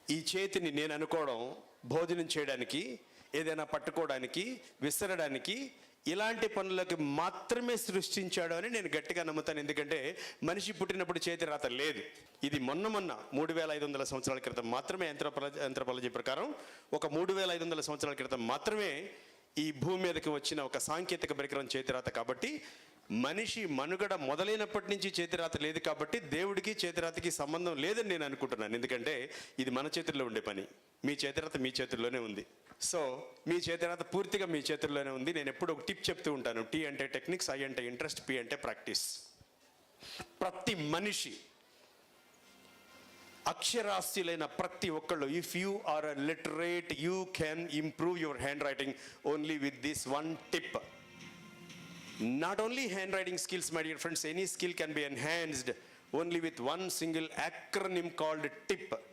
ఈ చేతిని నేను అనుకోవడం భోజనం చేయడానికి, ఏదైనా పట్టుకోవడానికి, విసరడానికి, ఇలాంటి పనులకు మాత్రమే సృష్టించాడు అని నేను గట్టిగా నమ్ముతాను. ఎందుకంటే మనిషి పుట్టినప్పుడు చేతి రాత లేదు. ఇది మొన్న 3500 సంవత్సరాల క్రితం మాత్రమే, యాంథ్రోపాలజీ ప్రకారం ఒక 3500 సంవత్సరాల క్రితం మాత్రమే ఈ భూమి మీదకి వచ్చిన ఒక సాంకేతిక పరికరం చేతిరాత. కాబట్టి మనిషి మనుగడ మొదలైనప్పటి నుంచి చేతిరాత లేదు. కాబట్టి దేవుడికి చేతిరాతకి సంబంధం లేదని నేను అనుకుంటున్నాను. ఎందుకంటే ఇది మన చేతుల్లో ఉండే పని. మీ చేతిరాత మీ చేతుల్లోనే ఉంది. సో మీ చేతిరాత పూర్తిగా మీ చేతుల్లోనే ఉంది. నేను ఎప్పుడు ఒక టిప్ చెప్తూ ఉంటాను. టీ అంటే టెక్నిక్స్, ఐ అంటే ఇంట్రెస్ట్, పి అంటే ప్రాక్టీస్. ప్రతి మనిషి, అక్షరాస్యులైన ప్రతి ఒక్కళ్ళు, if you are a literate, you can improve your handwriting only with this one tip. Not only handwriting skills, my dear friends, any skill can be enhanced only with one single acronym called TIP.